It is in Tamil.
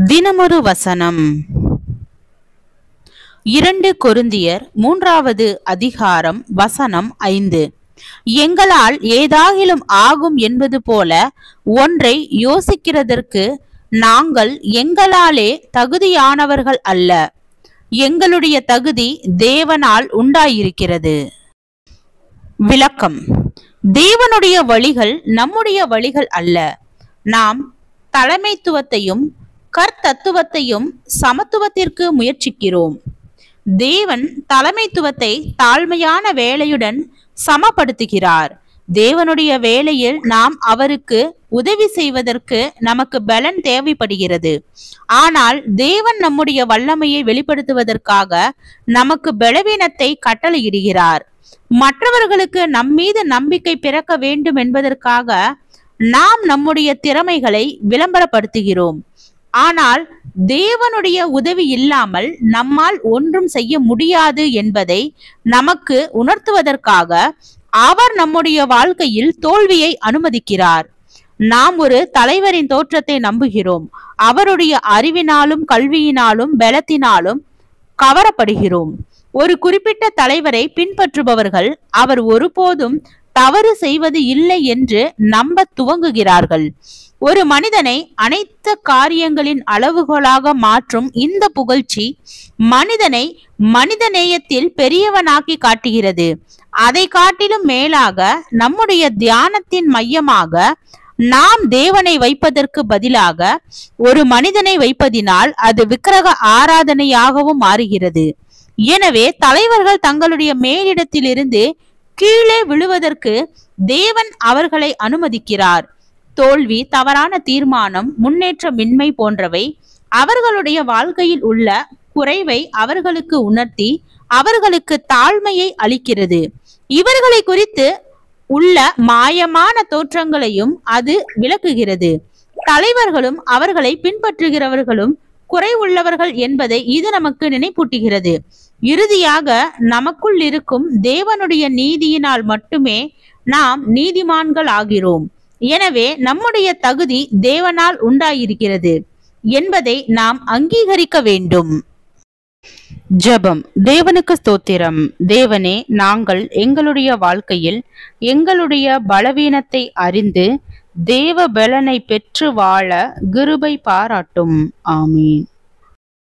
தினமொரு வசனம். 2 கொரிந்தியர் 3வது அதிகாரம் வசனம் 5. எங்களால் ஏதாகிலும் ஆகும் என்பது போல ஒன்றை யோசிக்கிறதற்கு நாங்கள் எங்களாலே தகுதியானவர்கள் அல்ல. எங்களுடைய தகுதி தேவனால் உண்டாயிருக்கிறது. விளக்கம்: தேவனுடைய வழிகள் நம்முடைய வழிகள் அல்ல. நாம் தலைமைத்துவத்தையும் கர்த்தத்துவத்தையும் சமத்துவத்திற்கு முயற்சிக்கிறோம். தேவன் தலைமைத்துவத்தை தாழ்மையான வேலையுடன் சமப்படுத்துகிறார். தேவனுடைய வேலையில் நாம் அவருக்கு உதவி செய்வதற்கு நமக்கு பலன் தேவைப்படுகிறது. ஆனால் தேவன் நம்முடைய வல்லமையை வெளிப்படுத்துவதற்காக நமக்கு பலவீனத்தை கட்டளையிடுகிறார். மற்றவர்களுக்கு நம்மீது நம்பிக்கை பிறக்க வேண்டும் என்பதற்காக நாம் நம்முடைய திறமைகளை விளம்பரப்படுத்துகிறோம். ஆனால் தேவனுடைய உதவி இல்லாமல் நம்மால் ஒன்றும் செய்ய முடியாது என்பதை நமக்கு உணர்த்துவதற்காக அவர் நம்முடைய வாழ்க்கையில் தோல்வியை அனுமதிக்கிறார். நாம் ஒரு தலைவரின் தோற்றத்தை நம்புகிறோம். அவருடைய அறிவினாலும் கல்வியினாலும் பலத்தினாலும் கவரப்படுகிறோம். ஒரு குறிப்பிட்ட தலைவரை பின்பற்றுபவர்கள் அவர் ஒருபோதும் தவறு செய்வது இல்லை என்று நம்ப துவங்குகிறார்கள். ஒரு மனிதனை அனைத்து காரியங்களின் அளவுகோலாக மாற்றும் இந்த புகழ்ச்சி மனிதனை மனித நேயத்தில் பெரியவனாக்கி காட்டுகிறது. அதை காட்டிலும் மேலாக நம்முடைய தியானத்தின் மையமாக நாம் தேவனை வைப்பதற்கு பதிலாக ஒரு மனிதனை வைப்பதினால் அது விக்கிரக ஆராதனையாகவும் மாறுகிறது. எனவே தலைவர்கள் தங்களுடைய மேலிடத்திலிருந்து கீழே விழுவதற்கு தேவன் அவர்களை அனுமதிக்கிறார். தோல்வி, தவறான தீர்மானம், முன்னேற்றமின்மை போன்றவை அவர்களுடைய வாழ்க்கையில் உள்ள குறைவை அவர்களுக்கு உணர்த்தி அவர்களுக்கு தாழ்மையை அளிக்கிறது. இவர்களை குறித்து உள்ள மாயமான தோற்றங்களையும் அது விளக்குகிறது. தலைவர்களும் அவர்களை பின்பற்றுகிறவர்களும் குறை உள்ளவர்கள் என்பதை இது நமக்கு நினைப்பூட்டுகிறது. இறுதியாக நமக்குள் இருக்கும் தேவனுடைய நீதியினால் மட்டுமே நாம் நீதிமான்கள் ஆகிறோம். எனவே நம்முடைய தகுதி தேவனால் உண்டாயிருக்கிறது என்பதை நாம் அங்கீகரிக்க வேண்டும். ஜெபம். தேவனுக்கு ஸ்தோத்திரம். தேவனே, நாங்கள் எங்களுடைய வாழ்க்கையில் எங்களுடைய பலவீனத்தை அறிந்து தேவ பலனை பெற்று வாழ கிருபை பாராட்டும். ஆமீன்.